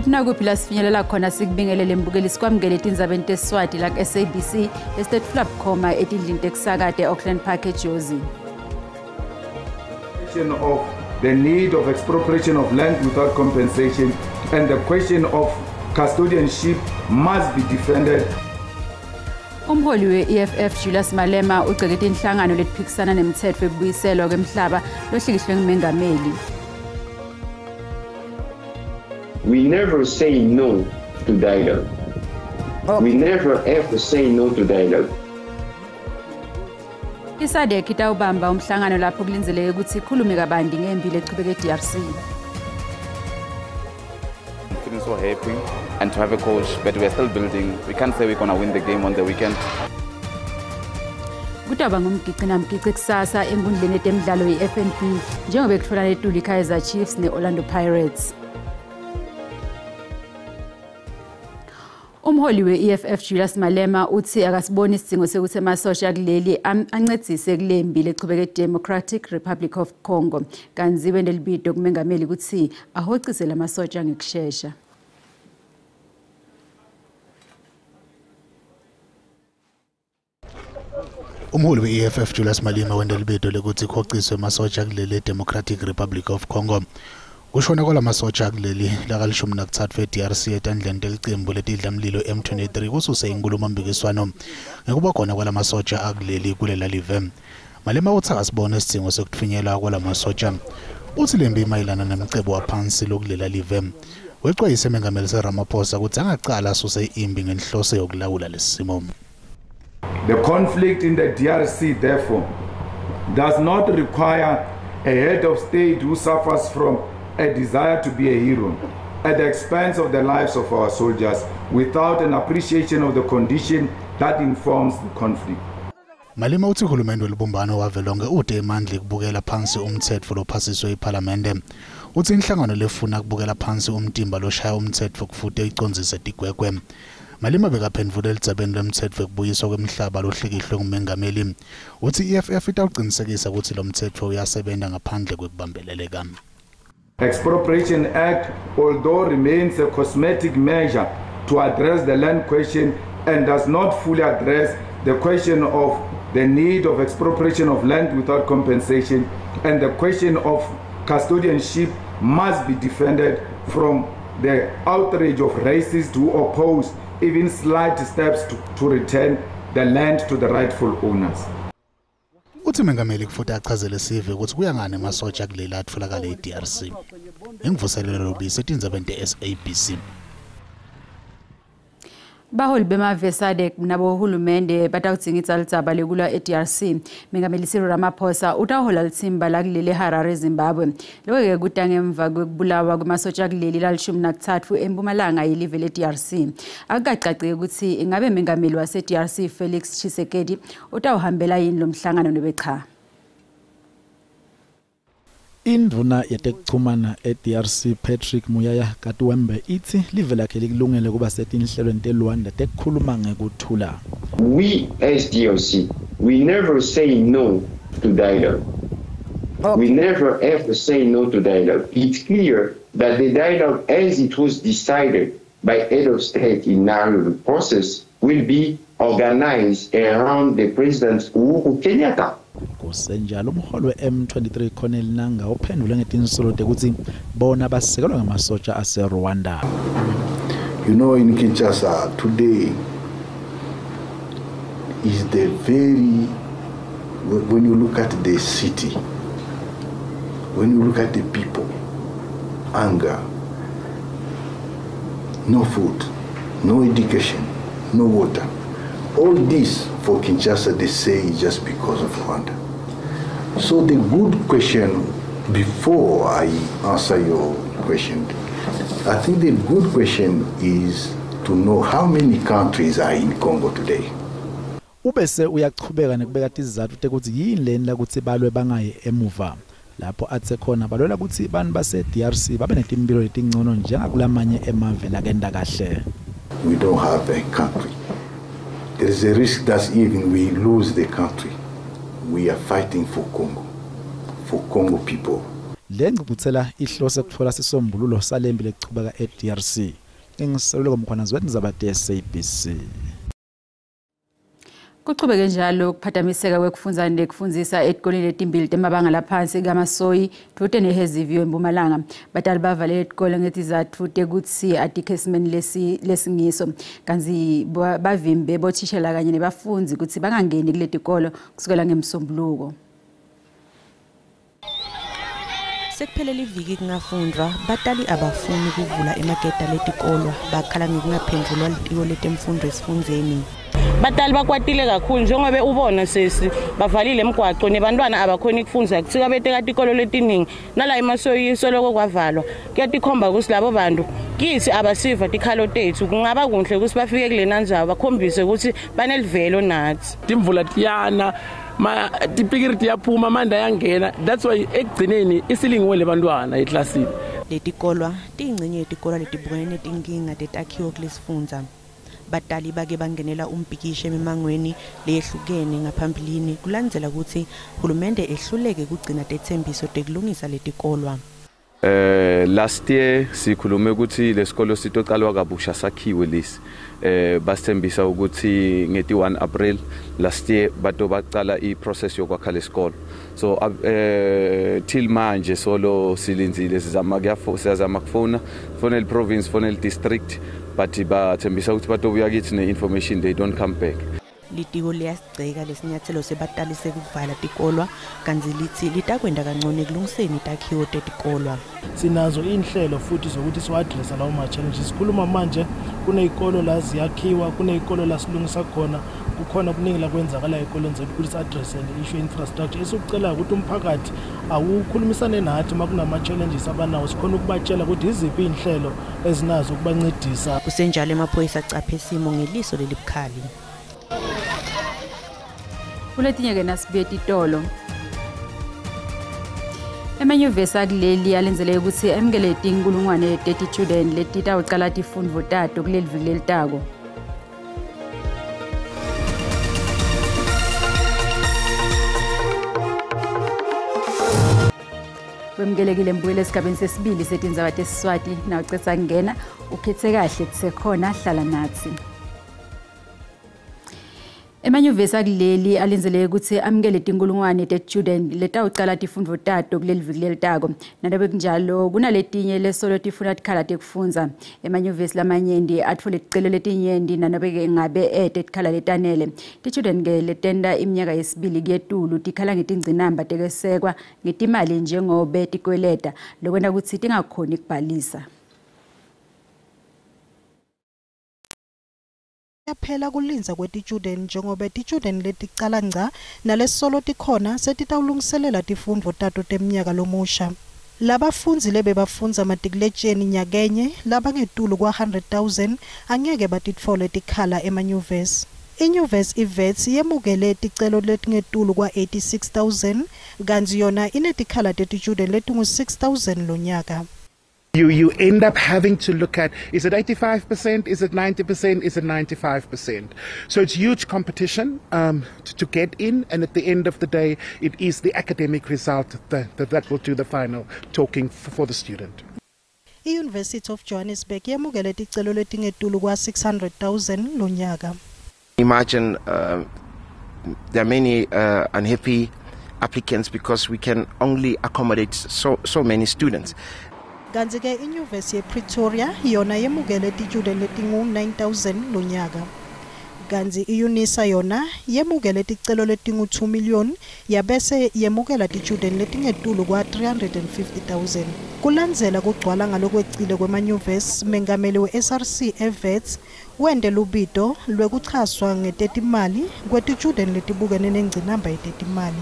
Kupna kuphi la sifinyelela khona sikubingelele mbukeli sikwamukele etindzabeni tesiswati like SABC Estate Flap Khoma etindlini tekusakade Auckland Park eJozi. Of the need of expropriation of land without compensation and the question of custodianship must be defended. Umholi we-EFF Julius Malema ucekete inhlangano letiphikisana nemithetho yokubuyiselwa kwemhlaba lohlikihlwe ngumengameli. We never say no to dialogue. We never ever say no to dialogue. ISADC itawubamba umhlangano lapho kulinzeleke ukuthi ikhulume kabandi ngempi lechubeke eDRC. Feeling so happy and to have a coach, but we are still building. We can't say we're going to win the game on the weekend. Kutaba ngumgici namgici kusasa enkundleni yetemidlalo ye-FNB njengoba kuthola netuli Kaizer Chiefs ne-Orlando Pirates. Umholi we-EFF Julius Malema uthi akasiboni isidingo sekuthi amasosha kuleli ancedise kulembi lechubeke Democratic Republic of Congo. Kanziwe nelibido kumengameli ukuthi ahocise lamasosha ngekushesha. Umholi we-EFF Julius Malema wende libido lekuthi khociswe amasosha kuleli Democratic Republic of Congo. Kushona kwalamasotsha kuleli lakalishumi nakuthathu eDRC etandleni telicembu letidlamlilo M23 kususe inkulumo mpikiswano ngekuba khona kwalamasotsha akuleli kulela live. Malema uthi akasibona isidingo sokuthunyelwa kwalamasotsha. Uthi lembi imayilana nemicebo waphansi lokulela live. Wexwayise umengameli Ramaphosa ukuthi angaqala asuse impi ngenhloso yokulawula lesimo. The conflict in the DRC therefore does not require a head of state who suffers from a desire to be a hero at the expense of the lives of our soldiers without an appreciation of the condition that informs the conflict. Malema uthi uhulumende welibumbano wavelonke ude emandla kubukela phansi umthetho lophasiswe eParliament. Uthi inhlangano lefuna kubukela phansi umtimba loshaya umthetho kufuthi iconzise tigwegwe. Malema bekaphendvula elidzabeni lomthetho kubuyiswa kwemhlaba lohlikihlwe ngumengameli. Uthi iEFF itawuqinisekisa ukuthi lo mthetho uyasebenza ngaphandle kwekubambeleleka. Expropriation Act, although remains a cosmetic measure to address the land question and does not fully address the question of the need of expropriation of land without compensation and the question of custodianship, must be defended from the outrage of racists who oppose even slight steps to return the land to the rightful owners. Uthi mengameli kufuthi achazele sive ukuthi kuyangani amasotsha kulela atholakala eDRC. Engivuselelo lobisi etindzabeni te-SABC. Baholi bemave SADC nabo hulumende batawudzingidza lidzaba lekulwa eDRC. Mengameli Cyril Ramaphosa utahola litsimba lakuleli Harare Zimbabwe. Lokho-ke kuta ngemva kwekubulawa kwemasotsha kuleli lalishumi nakuthathu empumalanga yelive leDRC. Akukacaceki ukuthi ingabe mengameli wase-DRC Felix Tshisekedi utawuhambela yini lo mhlangano nobecha. Induna yetekuchumana eDRC Patrick Muyaya Katuwembe ithi live lakhe likulungele kuba setinhlelweni teLuanda tekukhuluma ngekuthula. We as DRC, we never say no to dialogue. We never ever say no to dialogue. It's clear that the dialogue as it was decided by head of state in Nairobi process will be organized around the President Uhuru Kenyatta. Kusenjalo umholi we-M23 Colonel Nanga uphendule ngetinsolo tekuthi bona basekelwa ngamasotsha ase-Rwanda. You know, in Kinshasa today is the very, when you look at the city, when you look at the people, anger, no food, no education, no water. All this for Kinshasa, they say, is just because of Rwanda. So the good question, before I answer your question, I think the good question is to know how many countries are in Congo today. Ubese uyaqhubeka nekubeka izizathu tekuthi yini leni la kuthi balwe bangaye emuva. Lapho athe khona balwela ukuthi abantu base-DRC babe netimpilo letingcono njengakulamanye emave lakenda kahle. We don't have a country. There is a risk that even we lose the country. We are fighting for Congo people. le ngcukuthela ihlose ukuthola sisombululo salembi lechubeka eDRC. Ngiseluleko mkhwanazweni zabate SABC. Kuchubeke njalo ukuphazamiseka kwekufunda nekufundisa ezikoleni letimbili temabanga laphansi kaMasoyi futhi neHeziviyo eMpumalanga. Batali bavale izikole ngesizathu ukuthi adikhesimeni lesingiso kanzi bavimbe bothishela kanye nebafundi ukuthi bangangeni kuleti zikole kusukela ngemsombuluko. Sekuphelele iviki kungafundwa batali abafuni ukuvula emageda letikolo bakhala ngokungaphendulwa litiko letemfundo esifundzeni. Batali bakwatile kakhulu njengoba ubona sesi bavalile emgwaqo nebantwana abakhona ukufunda kutsika beteka tikolo letiningi nala eMasoyi soloko kwavalwa kuyatikhomba ukuthi labo bantu kithi abasiva tikhalo tethu kungaba kuhle ukuthi bafike kulena njalo bakhombise ukuthi banelivelo nathi timvula tiyana ma tipikiri tiyaphuma manda yangena that's why ekugcineni isilingiwe lebantwana eklasini letikolwa tingcenye yetikolo letibukene netinkinga tetakhiwo kulesifundza. Batali bake bangenela umpikisho emimangweni leyehlukene ngaphambilini kulandzela ukuthi uhulumende ehluleke kugcina tethembiso tekulungisa letikolwa. Last year sikhulume ukuthi lesikolo sitocalwa kabusha sakhiwe lesi basithembisa ukuthi ngeti 1 April last year bato baqala iprocess yokwakha lesikolo so till manje solo silinzile sizama kufona le province fona le district but bathembisa ukuthi batobuya kithi ne-information they don't come back. Litiko liyasigceka lesinyathelo sebatali sekuvala tikolwa kanzi lithi litakwenda kancane ekulungiseni itakhiwo tetikolwa. Sinazo inhlelo futhi zokuthi siwadressa lawo ma challenges. Sikhuluma manje kunezikolo la ziyakhiwa, kunezikolo la silungisa khona, kukhona kuningi la kwenzakala ezikoleni zethu ukuthi address le issue infrastructure. Esikucela ukuthi umphakathi awukhulumisane nathi makunama challenges abanawo sikhona ukubatshela ukuthi iziphi inhlelo ezinazo ukubancedisa. Kusenjalo emaphoyisa acaphe isimo ngeliso lelibukhali. Kuletinye ke nasibuye titolo. Emanyuvesi akuleli alenzele ukuthi emukele tinkulungwane 30 student letita uqala tifundvo tato kuleli viki lelitako. Wemkelekile mbuyele esigabeni sesibili setindzaba tesiswati na ucetsa ngena ukhethe kahle kusekhona hlala nathi. Emanyuvesi akuleli alenzeleke ukuthi amukele tinkulungwane te-student letawucala tifundvo tato kuleli viki lelitako. Nangabe kunjalo kunaletinye lesolo tifuna tikhala tekufundza. Emanyuvesi lamanyenti atfole ticelo letinyenti nangabe ngabe tikhala letanele. Ti-student ke letenda iminyaka yesibili kuyetulu tikhala ngetingcinamba tekesekwa ngetimali njengobe tikweleta lokwenta kutsi tingakhoni kubhalisa. Yaphela kulinza kweti-student njengoba ti-student leticala ngca nalesolo tikhona setitawulungiselela tifundvo tato teminyaka lomusha. Labafundzi lebebafundza matriculation nyakenye labangetulu kwa 100,000 angeke batitfole tikhala emanyuvesi. Inyuvesi iVets yemukele ticelo letingetulu kwa 86,000 kanzi yona inetikhala teti-student letingu 6,000 lonyaka. You end up having to look at, is it 85%, is it 90%, is it 95%? So it's huge competition to get in, and at the end of the day, it is the academic result that will do the final talking for the student. I-University of Johannesburg yemukele ticelo letingetulu kwa 600,000 lonyaka. Imagine there are many unhappy applicants because we can only accommodate so many students. Kanzi ke iNyuvesi yePretoria yona yemukele ti-student letingu 9,000 lonyaka. Kanzi iUNISA yona yemukele ticelo letingu 2 million yabese yemukela ti-student letingetulu kwa 350,000. Kulandzela kugcwala ngalokwecile kwemanyuvesi mengameli we-SRC eVets wende lubito lwekuchaswa ngetetimali kweti-student letibukene nengcinamba yetetimali.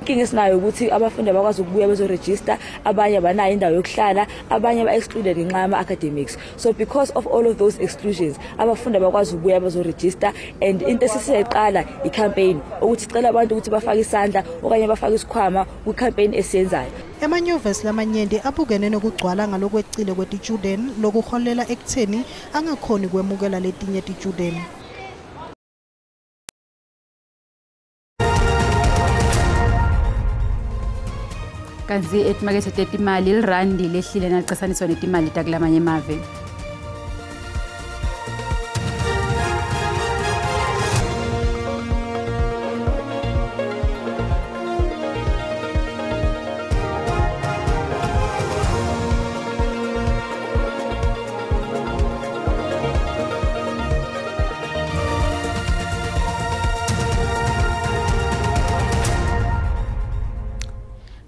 Inkinga esinayo ukuthi abafundi abakwazi ukubuya bezoregister, abanye abanayo indawo yokuhlala, abanye ba-excluded ngenxa yama-academics. So because of all of those exclusions, abafundi abakwazi ukubuya bezoregister, and into esisiyeqala i-campaign ukuthi sicela abantu ukuthi bafake isandla okanye bafake isikhwama ku-campaign esiyenzayo. Emanyuvesi lamanyenti abukene nokugcwala ngalokwecile kweti-student lokuholela ekutheni angakhoni kwemukela letinye ti-student. kanzi etimakethe tetimali irandi lehlile nalicasaniswa netimali takulamanye emave.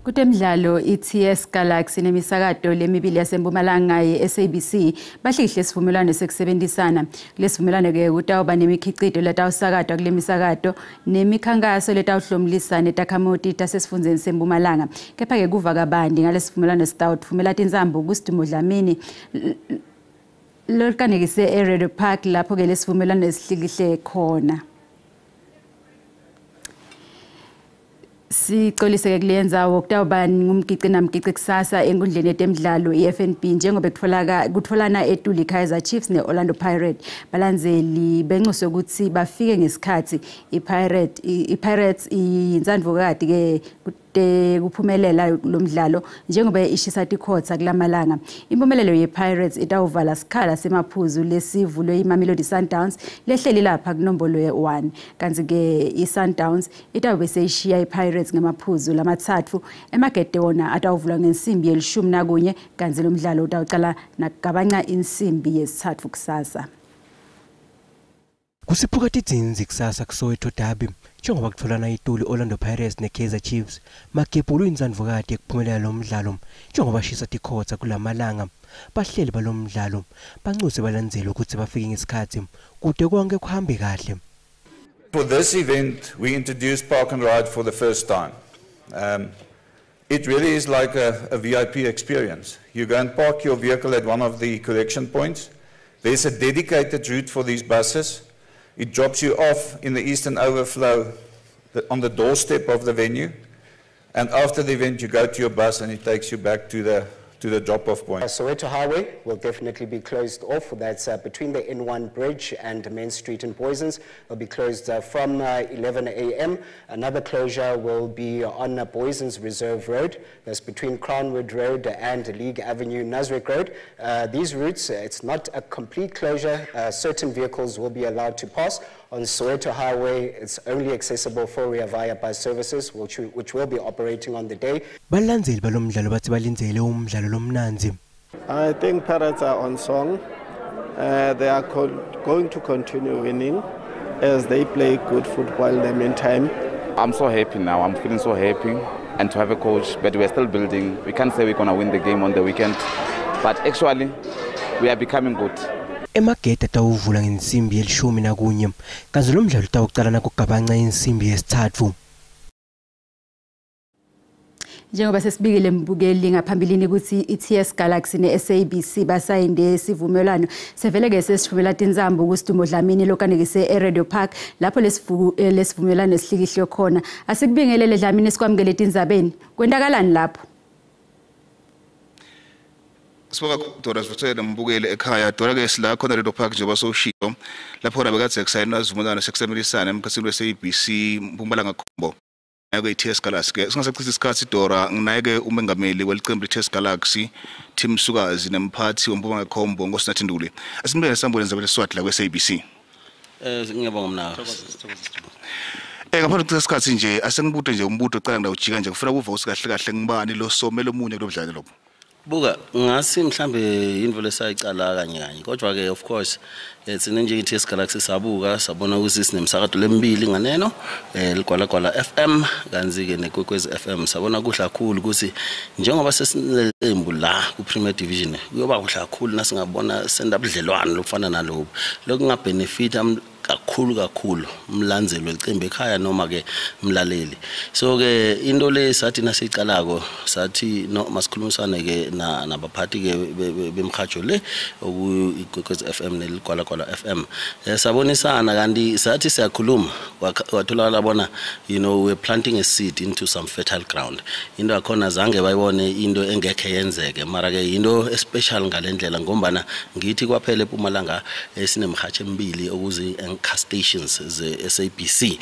Kutemidlalo iTS Galaxy nemisakato lemibili yasempumalanga yeSABC bahlihle isivumelwano sekusebenzisana. Lesivumelwano ke kutawuba nemikhicito letawusakatwa kule misakato nemikhankaso letawuhlomulisa netakhamuti tasesifundeni sempumalanga. Kepha ke kuva kabandi ngalesivumelwano sitawuthumela tinzambu kuSidumo Dlamini lokanekise eRadio Park lapho ke lesivumelwano esihlikihle khona. Sicolise kulenza wokutawuba ngumgici namgici kusasa enkundleni yetemidlalo iFNB njengoba kutholana eTuli Kaizer Chiefs neOrlando Pirates balandzeli benxuso ukuthi bafike ngesikhathi iPirates inzandvokati ke kuphumelela lomdlalo njengoba ishisa tikhotha kulamalanga. Impumelelo yePirates itawuvala sikhala semaphuzu lesivulwe iMamelodi Sundowns lehleli lapha kunombolo ye1 kanti ke iSundowns itawube seyishiya iPirates ngemaphuzu lamathathu emagede wona atawuvulwa ngensimbi ye11 kanti lo mdlalo utawuqala nakugabanya insimbi yesithathu kusasa. Kusiphuka tidzinzi kusasa kuSoweto Derby njengoba kutholana iTuli Orlando Pirates neKaizer Chiefs magebhulu inzandvokati ekuphumelela lo mdlalo njengoba shisa tikhotha kulamalanga bahleli balomdlalo banxuse balandzeli ukuthi bafike ngesikhathi kude konke kuhambe kahle. For this event we introduced Park and Ride for the first time. It really is like a VIP experience. You go and park your vehicle at one of the collection points. There's a dedicated route for these buses. It drops you off in the Eastern Overflow on the doorstep of the venue. And after the event, you go to your bus and it takes you back to the drop-off point. Soweto Highway will definitely be closed off. That's between the N1 bridge and Main Street in Boysens. It'll be closed from 11 a.m. Another closure will be on Boysens Reserve Road. That's between Crownwood Road and League Avenue, Nasrec Road. These routes, it's not a complete closure. Certain vehicles will be allowed to pass. On Soweto Highway, it's only accessible for via bus services, which will be operating on the day. I think Pirates are on song. They are going to continue winning as they play good football in the meantime. I'm so happy now. I'm feeling so happy. And to have a coach, but we're still building. We can't say we're going to win the game on the weekend. But actually, we are becoming good. Emagede atawuvula ngensimbi ye11 kanti lo mdlalo utawuqala nakugabanya insimbi yesithathu. Njengoba sesibikile mbukeli ngaphambilini ukuthi iTS Galaxy neSABC basayinde isivumelwano sevele ke sesivumela tinzambu kuSidumo Dlamini lokanekise eRadio Park lapho lesivumelwano esihlikihle khona. Asikubingelele Dlamini sikwamukele tinzabeni. Kwendakalani lapho? Siboka Dora Vuthele mbukele ekhaya Dora ke sila khona eRadio Park njengoba sowushiyo lapho khona bekade kusayina isivumelwano sekusemelisana emkhathini weSABC Mpumalanga Khombo ke iTS Galaxy ke singasachitha isikhathi Dora nginaye ke umengameli welicembu iTS Galaxy Tim Sukazi nemphathi woMpumalanga Khombo ngoSinathi Nduli asimbele sambone nzabele swati la kweSABC. Ngiyabonga mna. Ngaphandle kwesikhathi nje asengibude nje umbuto ocela ngawujika nje kufuna ukuva usikahle kahle ngibani lo somela omunye kulomdlalo lo. Buka ngasi mhlambe indvo lesayicala kanye kanye kodwa ke of course sine nje iTS Galaxy sabuka sabona ukuthi sinemsakato lemibili nganeno ligwalagwala FM kanzi ke nekwekwezi FM sabona kuhle kakhulu ukuthi njengoba sesinelembu la ku Premier Division kuyoba kuhle kakhulu nasingabona sendabudlelwano lokufana nalobo lokungabenefit kakhulu umlandzeli welicembu ekhaya noma ke umlaleli. So ke into le sathi nasicalako sathi no masikhulumisane ke nabaphathi ke bemkhajo le okuyikwekwezi FM neligwalagwala FM sabonisana kanti sathi siyakhuluma watholakala bona we're planting a seed into some fertile ground. Into akhona zange bayibone into engekhe yenzeke mara ke into especial ngalendlela ngombana ngithi kwaphela eMpumalanga sinemhatshe embili okuzi stations ze SABC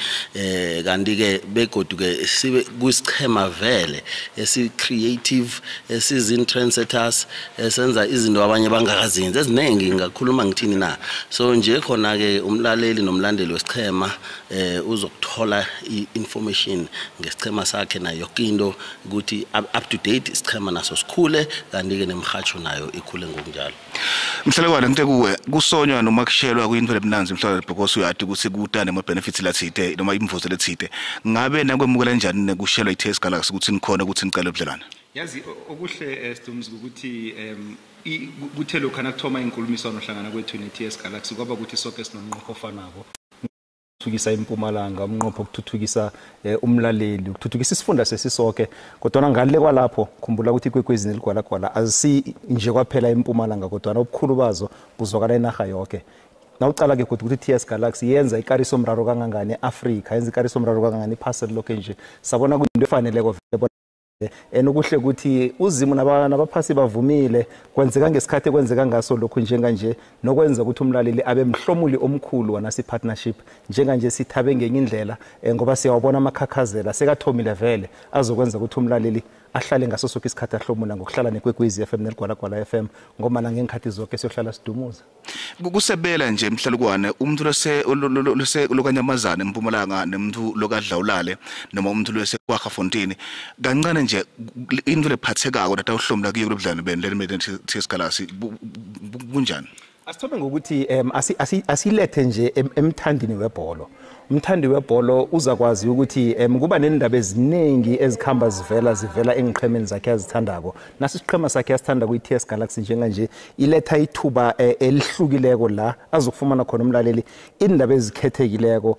kanti ke begodu ke sibe kusichema vele esi creative esizin trendsetters esenza izinto abanye bangakazinzi eziningi ngakhuluma ngithini na so nje khona ke umlaleli nomlandeli wesichema uzokuthola information ngesichema sakhe na yokinto ukuthi up to date isichema naso sikhule kanti ke nemhatsho nayo ikhule ngokunjalo. Mhlalekwane ngite kuwe kusonywa noma kushelwa kuyinto lebnanzi mhlalekwane because uyathi ukuthi kutane ama benefits lathite noma imvuzo lethite ngabe nakwemukela njani nekushelwa iTS Galaxy ukuthi nikhona ukuthi nicale ubudlelwane. Yazi okuhle Stumzi ukuthi kuthe lokho nakuthoma inkulumiswano hlangana kwethu neTS Galaxy kwaba ukuthi sonke sinonqopho ofanako ukuthuthukisa iMpumalanga umnqopho ukuthuthukisa umlaleli ukuthuthukisa isifunda sesisonke kodwa ngale kwalapho khumbula ukuthi ikwekwezini ligwalagwala azisi nje kwaphela iMpumalanga kodwa obukhulu bazo buzwakala enaga yonke. Nawucala ke ukuthi TS Galaxy yenza ikariso mraro kangangani eAfrika yenza ikariso mraro kangangani iphasel lokho nje sabona kuyinto efaneleko vele enokuhle ukuthi uzimo nabaphasi bavumile kwenzeka ngesikhathi kwenzeka ngaso lokho njenga nje nokwenza ukuthi umlaleli abe mhlomuli omkhulu wanasi partnership njenga nje sithabe ngenye indlela ngoba siyawabona amakhakhazela sekathomile vele azokwenza ukuthi umlaleli ahlale ngaso sonke isikhathi ahlomula ngokuhlala neKwekwezi FM neGwalagwala FM ngoba nangeenkhathi zonke siyohlala sidumuza. Kusebela nje mhlalukwane umuntu lose lokanyamazana eMpumalanga nemuntu lokadlawulale noma umuntu lose kwaGafontein kancane nje into lephathekako data uhlomula kuye kulobudlane benele TS Galaxy kunjani? Asithobe ngokuthi asilethe nje emthandini webhola. Umthandi webhola uzakwazi ukuthi kuba nendaba eziningi ezikhamba zivela engiqhemeni zakhe azithandako. Nasi isiqhema sakhe asithanda kuTS Galaxy njenga nje iletha ithuba elihlukileko la azokufumana khona umlaleli indaba ezikhethekileko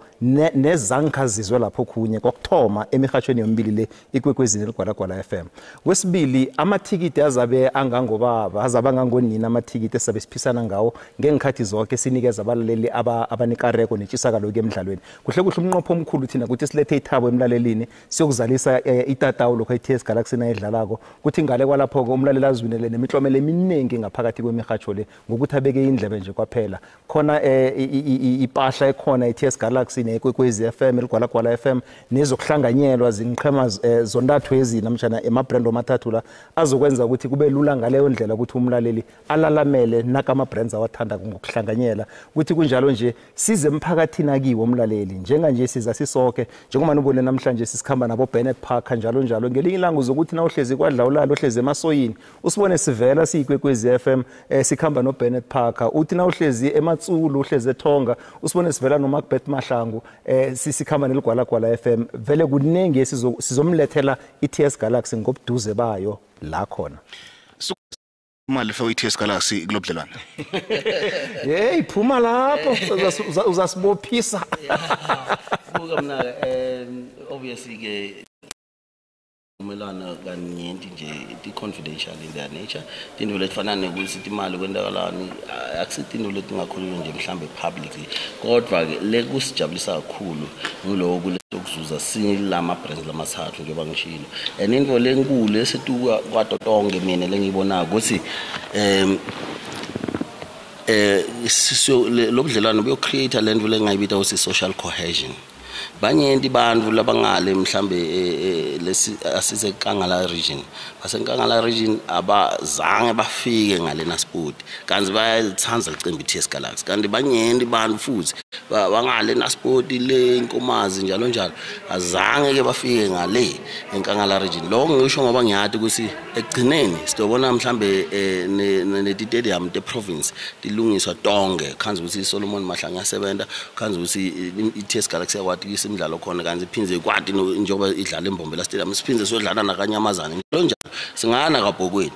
nezankazizwe lapho khunye kokuthoma emihatshweni yombili le ikwekwezini eligwalagwala FM. Wesibili amathikiti azabe angangobaba azabe angangonina amathikiti esabe siphisana ngawo ngengikhathi zonke sinikeza abalaleli abanikareko netshisakalo emidlalweni. Kuhle kuhle umnqopho omkhulu thina ukuthi silethe ithabo emlalelini siyokuzalisa itatawu lokho iTS Galaxy nayidlalako kuthi ngale kwalapho umlaleli azwinele nemihlomelo eminingi ngaphakathi kwemihatsho le ngokuthi abeke indlebe nje kwaphela khona ipahla ekhona iTS Galaxy neKwekwezi FM eligwalagwala FM nezokuhlanganyelwa zinqhema zontathu ezinamjana emabrand omathathu la azokwenza ukuthi kube lula ngaleyo ndlela ukuthi umlaleli alalamele nakama brands awathanda ngokuhlanganyela ukuthi kunjalo nje size emphakathini akiwo umlaleli njenga nje siza sisonke njengoba nibone namhlanje sisikhamba nabo Bennett Park njalo ngelinye ilanga uzokuthi na uhlezi kwadlawulala uhlezi emasoyini usibone sivela siyikwekwezi FM sikhamba no Bennett Park uthi na uhlezi eMatsulu uhlezi eThonga usibone sivela no Macbeth Mahlangu sisikhamba neligwalagwala FM vele kuningi sizomlethela iTS Galaxy ngobuduze bayo la khona mali fa iTS Galaxy kulobudlelwane. Hey phuma lapho uzasibophisa. Buka mina obviously ke umelana kanyenti nje confidential in their nature into lefana nekuthi imali kwendakalani akusithi into letingakhulunywa nje mhlambe publicly kodwa ke lekusijabulisa kakhulu ngiloko lesokuzuza silama brands lamathathu njengoba ngishilo and into lenkulu esituka kwaDotonge mina lengibona ukuthi lobudlelwano buyo create lento lengayibita ukuthi social cohesion. Banyenti bantu labangale mhlambe asize Nkangala region basenkangala region abazange bafike ngalena sport kanti bayalithanza licembe iTS Galaxy kanti banyenti bantu futhi bangale na sport le inkomazi njalo azange ke bafike ngale enkangala region lo ngisho ngoba ngiyathi ukuthi ekugcineni sitobona mhlambe ne stadium te province dilungiswa tonke kanti ukuthi Solomon Mahlangu yasebenza kanti ukuthi iTS Galaxy yakwati isimidlalo khona kanti iphindze kwati njengoba idlala eMbombela Stadium siphindze sodlala nakanyamazana njalo singana kaBhokweni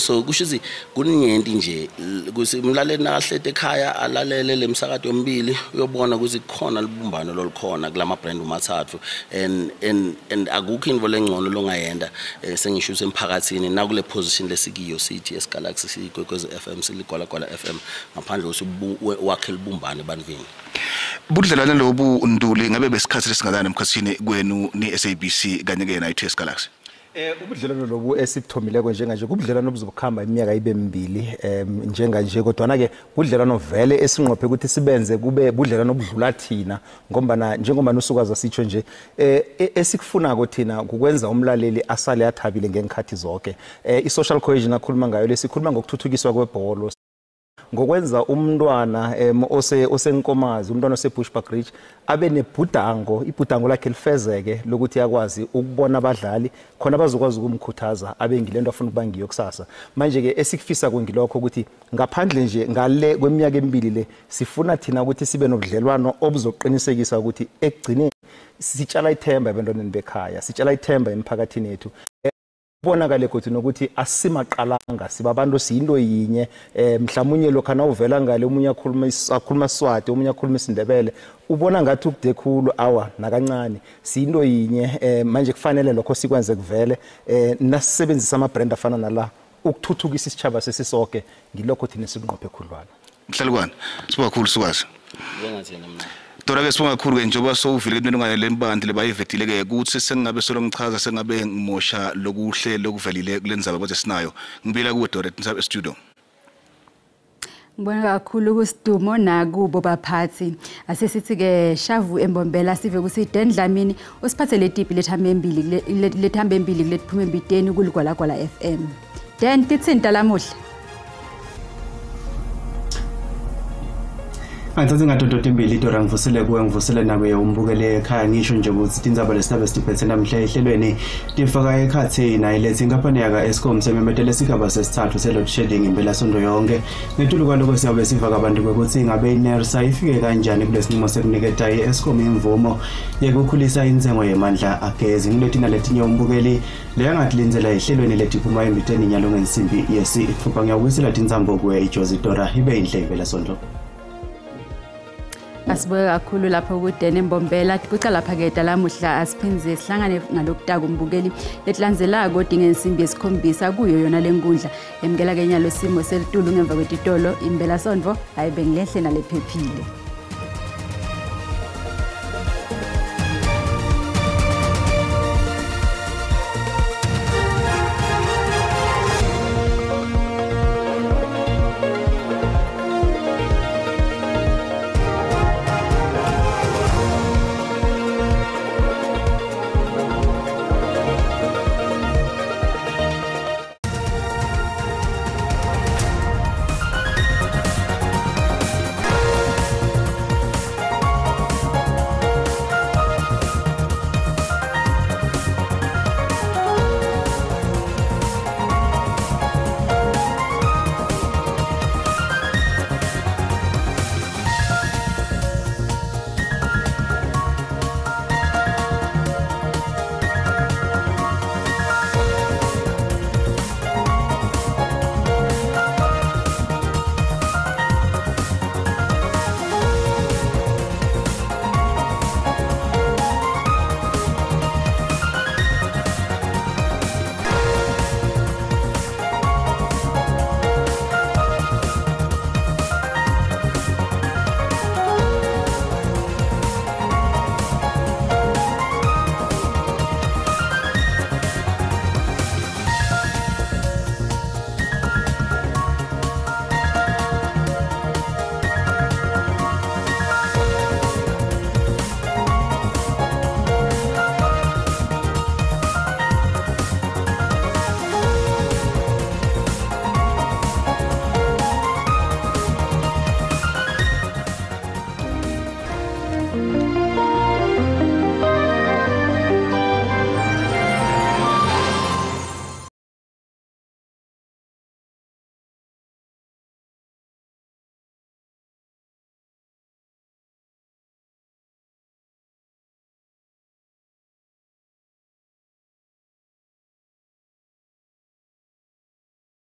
so kushizi kuninyenti nje kusi umlaleli nakahlete ekhaya alalele lemsakato yombili uyobona ukuthi khona libumbano lolikhona kulama brand umathathu and akukho into lengcono longayenda sengisho semphakathini nakule position lesikiyo CTS Galaxy sikwekwezi FM siligwalagwala FM ngaphandle ukuthi wakhe libumbane bandvini. budlelwane lobu Ntuli ngabe besikhathi lesingadana emkhathini kwenu ni SABC kanye ke na iTS Galaxy? Ubudlelwano lobu esibthomileko njenganje kubudlelwano obuzokuhamba iminyaka ibe mbili njenganje kodwa na ke budlelwano vele esinqophe ukuthi sibenze kube budlelwano obudlula thina ngoba njengoba nusukaza sitsho nje esikufunako thina ukwenza umlaleli asale athabile ngengikhathi zonke i-social cohesion akhuluma ngayo lesikhuluma ngokuthuthukiswa kwebhola ngokwenza umntwana osenkomazi umntwana oseBushbuck Ridge abe nebhudango ibhudango lakhe lifezeke lokuthi yakwazi ukubona abadlali khona bazokwazi ukumkhuthaza abe ngilento afuna ukuba ngiyo kusasa manje ke esikufisa kwengilokho ukuthi ngaphandle nje ngale kweminyaka emibili le sifuna thina ukuthi sibe nobudlelwano obuzoqinisekisa ukuthi ekugcineni sitshala ithemba ebantwaneni bekhaya sitshala ithemba emphakathini yethu bonakale ukuthi nokuthi asimaqalanga sibabantu siyinto yinye mhlawumnye lokho na uvela ngale umunye akhuluma Swati umunye akhuluma isiNdebele ubona ngathi ukudekhulu awa nakancane siyinto yinye manje kufanele lokho sikwenze kuvele nasebenzisa ama brand afana nala ukuthuthukisa isitshaba sesisonke ngilokho thina sikunqophe khulwana Mhlalukwana sibakhulu sikwazi Tora ke sibonga kakhulu ke njengoba sowuvile into lembandi lebayivetile ke ukuthi sengabe solo ngichaza sengabe ngimosha lokuhle lokuvelile kulendzaba kodwa sinayo ngibila kuwe Dora e studio Ngibona kakhulu kusidumo nakubo baphathi asesithi ke Shavu Embombela sive kusideni Dlamini usiphathele tipi lethamba embili kulethume embiteni kuligwalagwala FM then titsinta lamuhla Antsatsi ngadododa imbili Dora ngivusele kuwe ngivusele nawe umbukele ekhaya ngisho nje ukuthi indzaba lesitabe sitiphethe namhla ehlelweni tifaka ekhathi naye lethi inkampani yaka Eskom sememetele isigaba sesithathu se-load shedding impelasonto yonke ngetulu kwalokho siyabe sivaka abantu ukuthi ingabe iNERSA ifike kanjani kulesinqumo sekuniketa i-Eskom imvumo yekukhulisa inzengo yemandla agezi ngilethi naletinye umbukeli leyangathi linzela ehlelweni letiphuma embiteni nyalo ngensimbi yesi-6 ngiyawubuyisela tinzambo kuwe iJozi Dora ibe inhle impelasonto Asibuke kakhulu lapho kudeni Embombela kuca lapha ke lamuhla asiphinze sihlangane ngalokutaka umbukeli letlanzelako odinga insimbi yesikhombisa kuyo yona lenkundla emkela kenyalo simo selitulu ngemva kwetitolo imbela sondvo ayibe ngilehle nalephephile